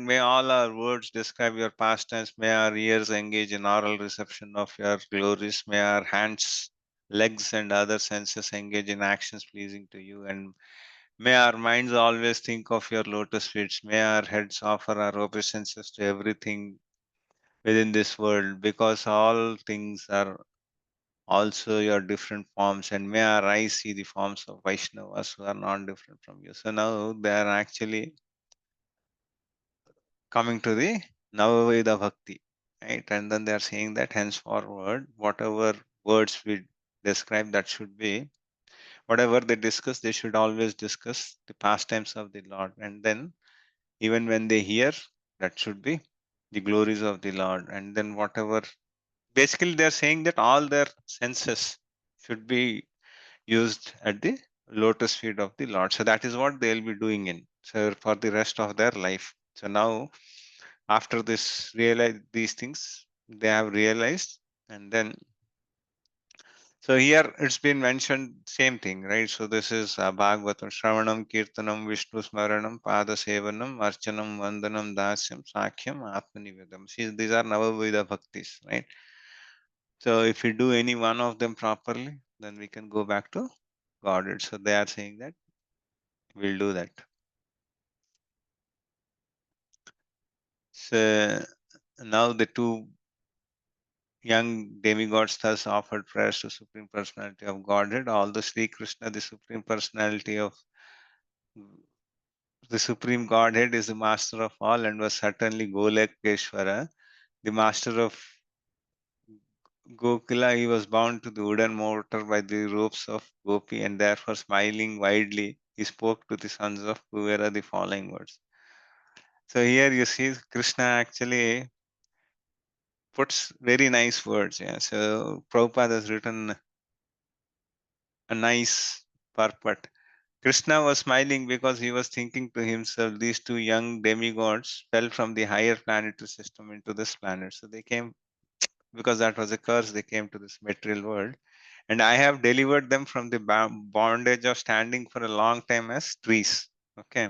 may all our words describe your pastimes. May our ears engage in oral reception of your glories. May our hands, legs, and other senses engage in actions pleasing to you. And may our minds always think of your lotus feet. May our heads offer our obeisances to everything within this world, because all things are also your different forms. And may our eyes see the forms of Vaishnavas who are not different from you. So now they are actually coming to the Navaveda Bhakti, right? And then they are saying that henceforward, whatever words we describe, that should be whatever they discuss, they should always discuss the pastimes of the Lord. And then, even when they hear, that should be the glories of the Lord. And then, whatever basically, they are saying that all their senses should be used at the lotus feet of the Lord. So, that is what they'll be doing in so for the rest of their life. So, now after this realize these things they have realized, and then so here it's been mentioned same thing, right? So this is Bhagavatam, Shravanam, Kirtanam, Vishnu Smaranam, Pada Sevanam, Archanam, Vandanam, Dasyam, Sakhyam, Atmanivedam. See, these are Navavida Bhaktis, right? So if we do any one of them properly, then we can go back to Godhead. So they are saying that we'll do that. So now the two young demigods thus offered prayers to Supreme Personality of Godhead. Although Sri Krishna, the Supreme Personality of the Supreme Godhead, is the master of all and was certainly Golakeshwara, the master of Gokula, he was bound to the wooden mortar by the ropes of Gopi, and therefore, smiling widely, he spoke to the sons of Kuvera the following words. So here you see Krishna actually puts very nice words. Yeah. So Prabhupada has written a nice purport. Krishna was smiling because he was thinking to himself, these two young demigods fell from the higher planetary system into this planet. So they came, because that was a curse, they came to this material world. And I have delivered them from the bondage of standing for a long time as trees. Okay.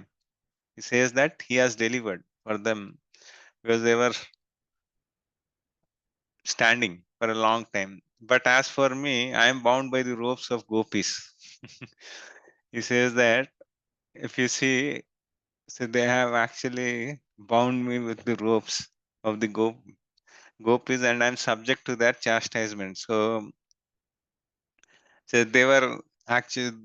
He says that he has delivered for them because they were standing for a long time. But as for me, I am bound by the ropes of gopis. He says that if you see, so they have actually bound me with the ropes of the gopis, and I'm subject to their chastisement. So they were actually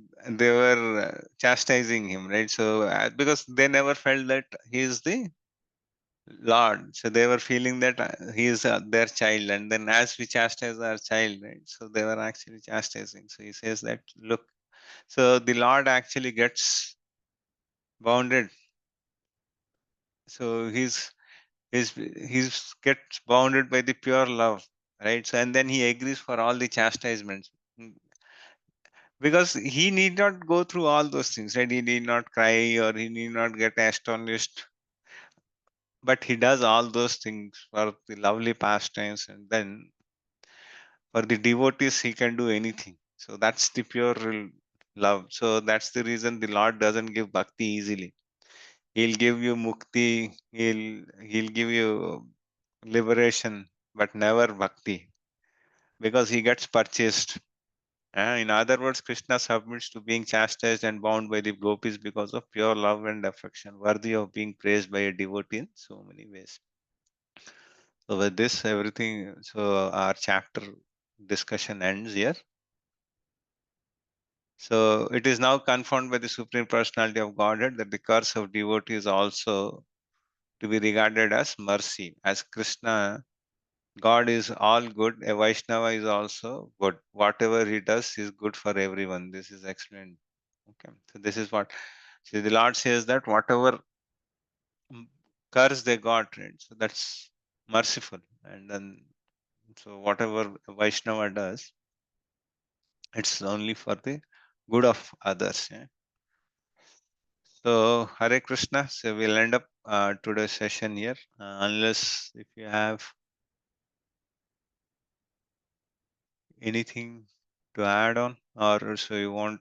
chastising him, right? So because they never felt that he is the Lord, so they were feeling that he is their child, and then as we chastise our child, right? So they were actually chastising. So he says that, look, so the Lord actually gets bounded. So he's gets bounded by the pure love, right? So and then he agrees for all the chastisements. Because he need not go through all those things, right? He need not cry or he need not get astonished, but he does all those things for the lovely pastimes, and then for the devotees he can do anything. So that's the pure love. So that's the reason the Lord doesn't give bhakti easily. He'll give you mukti, he'll give you liberation, but never bhakti, because he gets purchased. In other words, Krishna submits to being chastised and bound by the gopis because of pure love and affection, worthy of being praised by a devotee in so many ways. So with this, everything, so our chapter discussion ends here. So it is now confirmed by the Supreme Personality of Godhead that the curse of devotee is also to be regarded as mercy. As Krishna, God is all good, a Vaishnava is also good. Whatever he does is good for everyone. This is explained. Okay. So this is what, see, the Lord says that whatever curse they got, right? So that's merciful. And then, so whatever Vaishnava does, it's only for the good of others. Yeah? So Hare Krishna. So we'll end up today's session here, unless if you have anything to add on, or so you want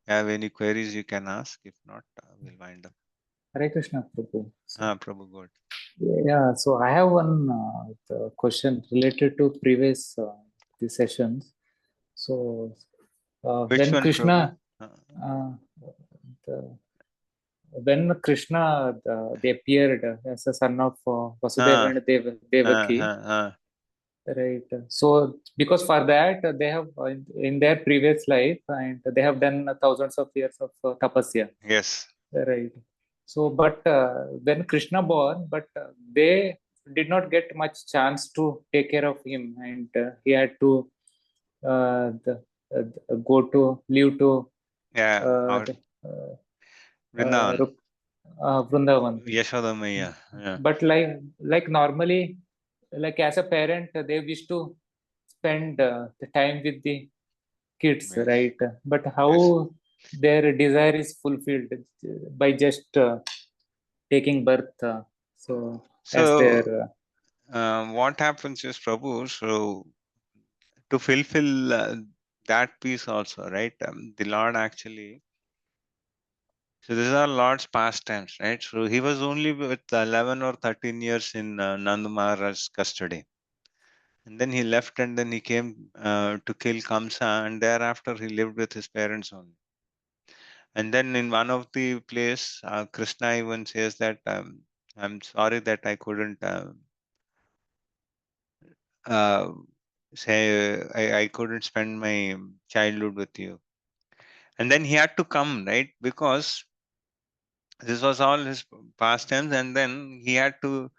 have any queries, you can ask. If not, we'll wind up. Hare Krishna, Prabhu. So, Prabhu, good. yeah, so I have one question related to previous the sessions. So Which when one, Krishna, Prabhu? the, when Krishna they appeared as a son of Vasudeva and Devaki, right? So because for that they have in their previous life and they have done thousands of years of tapasya. Yes. Right. So, but when Krishna born, but they did not get much chance to take care of him, and he had to go to live to Yeah. Vrindavan. Vrindavan. Yashoda Maya. Yeah. But like normally, like as a parent, they wish to spend the time with the kids, Yes. right? But how Yes. their desire is fulfilled by just taking birth. So as their What happens is, Prabhu, so to fulfill that piece also, right? The Lord actually, so these are Lord's pastimes, right? So he was only with 11 or 13 years in Nand Maharaj's custody. And then he left, and then he came to kill Kamsa, and thereafter he lived with his parents only. And then in one of the place, Krishna even says that I'm sorry that I couldn't uh, say I couldn't spend my childhood with you. And then he had to come, right? Because this was all his pastimes, and then he had to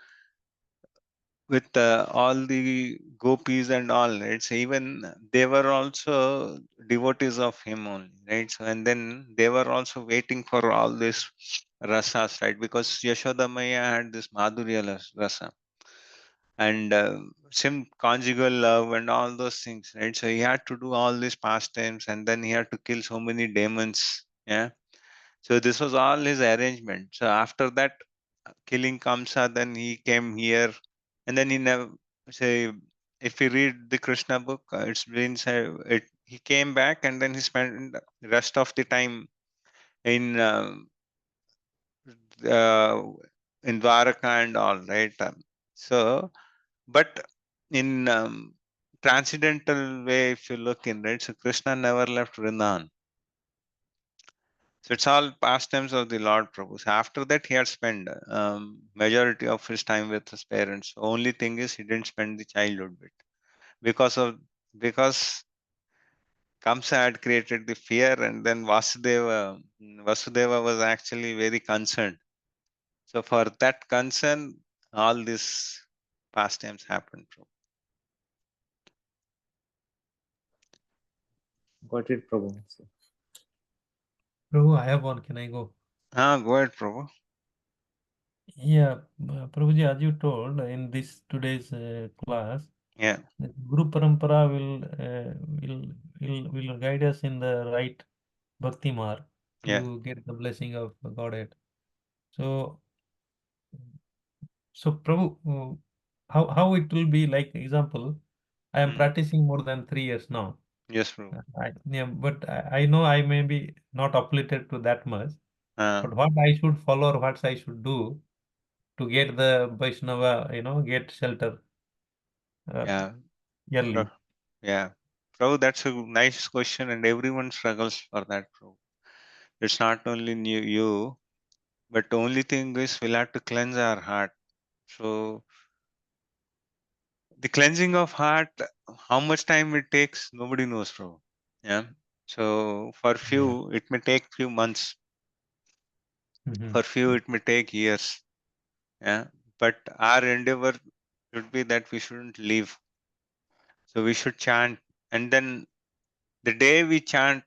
with all the gopis and all, right? So even they were also devotees of him only, right? So and then they were also waiting for all this rasas, right? Because Yashoda Maya had this Madhurya rasa. and conjugal love and all those things, right? So he had to do all these pastimes, and then he had to kill so many demons. Yeah. So this was all his arrangement. So after that killing Kamsa, then he came here, and then he never say. If you read the Krishna book, it's been said it. He came back, and then he spent the rest of the time in uh, in Dwaraka and all, right? So, but in transcendental way, if you look in, right, so Krishna never left Vrindavan. So it's all pastimes of the Lord Prabhu. So after that, he had spent majority of his time with his parents. Only thing is, he didn't spend the childhood bit because of because Kamsa had created the fear, and then Vasudeva was actually very concerned. So for that concern, all these pastimes happened. Got it, Prabhu. Prabhu, I have one. Can I go? Go ahead, Prabhu. Yeah, Prabhuji, as you told in this today's class, Yeah, the Guru Parampara will guide us in the right bhakti marg yeah. to get the blessing of Godhead. So, Prabhu, how it will be like example? I am Mm. practicing more than 3 years now. Yes, Prabhu. Yeah, but I know I may be not uplifted to that much. Uh, But what I should follow or what I should do to get the Vaishnava, get shelter yeah, early. yeah. Prabhu, that's a nice question, and everyone struggles for that, Prabhu. It's not only you, but the only thing is we'll have to cleanse our heart. So the cleansing of heart, how much time it takes, nobody knows, Prabhu. Yeah. So for Yeah. few, it may take few months. For few, it may take years. Yeah. But our endeavor should be that we shouldn't leave. So we should chant, and then the day we chant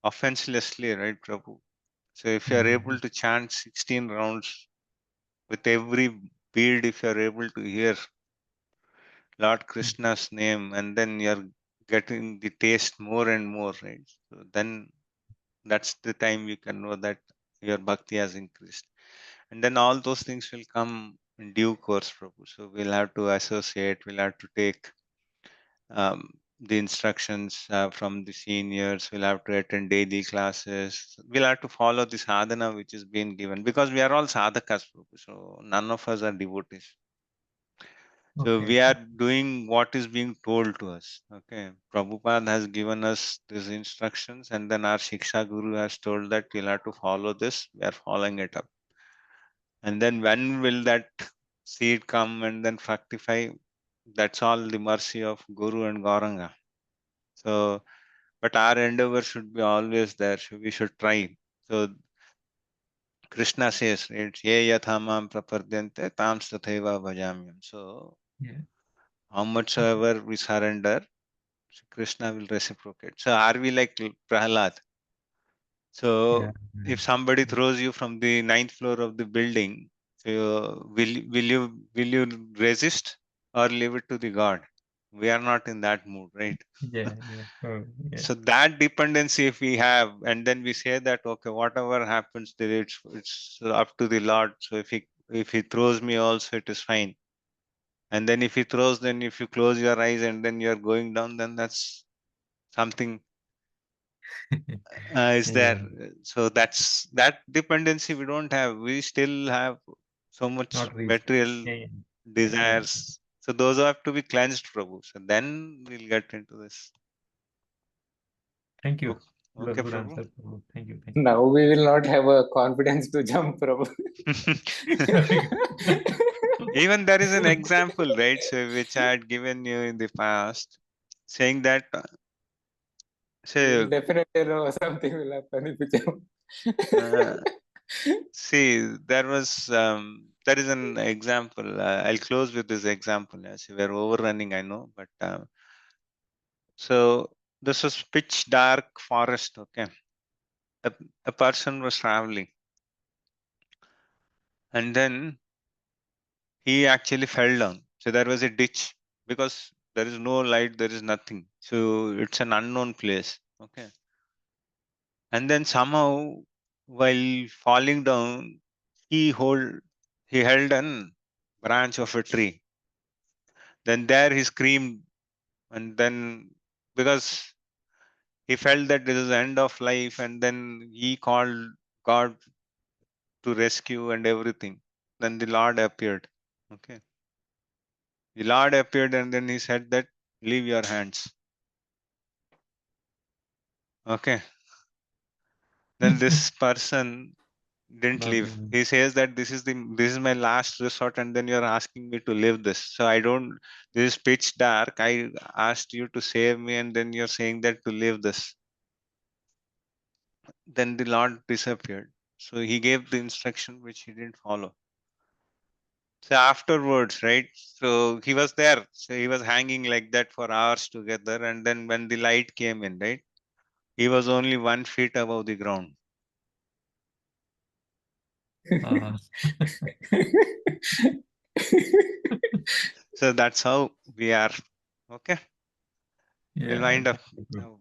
offenselessly, right, Prabhu? So if you are able to chant 16 rounds with every bead, if you are able to hear Lord Krishna's name, and then you are getting the taste more and more, right? So then that's the time you can know that your bhakti has increased. And then all those things will come in due course, Prabhu. So we'll have to associate, we'll have to take the instructions from the seniors. We'll have to attend daily classes. We'll have to follow the sadhana which is being given, because we are all sadhakas, Prabhu. So none of us are devotees. So Okay. we are doing what is being told to us. Okay. Prabhupada has given us these instructions, and then our Shiksha Guru has told that we'll have to follow this. We are following it up. And then when will that seed come and then fructify? That's all the mercy of Guru and Gauranga. So, but our endeavor should be always there. So we should try. So Krishna says, it's ye yathamam prapadyante tam tathaiva bhajamyam. So Yeah. how much soever we surrender, Krishna will reciprocate. So are we like Prahalad? Yeah. So if somebody throws you from the ninth floor of the building, so will you resist or leave it to the God? We are not in that mood, right? Yeah. Yeah. Oh, yeah. So that dependency, if we have, and then we say that okay, whatever happens, there it's up to the Lord. So if he throws me also, it is fine. And then if he throws, then if you close your eyes and then you're going down, then that's something is Yeah. there. So that's that dependency we don't have. We still have so much Not reached. material Yeah. Yeah. Yeah. desires. So those have to be cleansed, Prabhu. So then we'll get into this. Thank you. Okay, Good Prabhu. answer, Prabhu. Thank you. Thank you. Now we will not have a confidence to jump, Prabhu. Even there is an example, right? So which I had given you in the past, saying that We will say definitely know something will happen if we jump. uh, see there is an example. I'll close with this example. Yes, we're overrunning, I know, but so this was pitch dark forest. Okay, a, a person was traveling, and then he actually fell down. So there was a ditch because there is no light, there is nothing. So it's an unknown place. Okay. And then somehow, while falling down, he hold he held an branch of a tree. Then there he screamed, and then because he felt that this is the end of life, and then he called God to rescue and everything. Then the Lord appeared. Okay. The Lord appeared and then he said that leave your hands. Okay. Then this person didn't leave. He says that this is my last resort and then you're asking me to leave this. So I don't, this is pitch dark. I asked you to save me and then you're saying that to leave this. Then the Lord disappeared. So he gave the instruction which he didn't follow. So afterwards, right? So he was there. So he was hanging like that for hours together. And then when the light came in, right? He was only 1 feet above the ground. So that's how we are. Okay. We'll wind up. Now,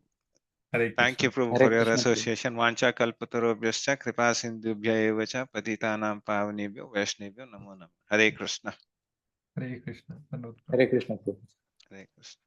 thank you, Prabhu, for Hare your Krishna. association. Vancha kalpatarobhyascha kripa sindhubhya eva cha patitanam pavanebhyo vaishnavyo namo namah. Hare Krishna. Hare Krishna. Hare Krishna. Hare Krishna.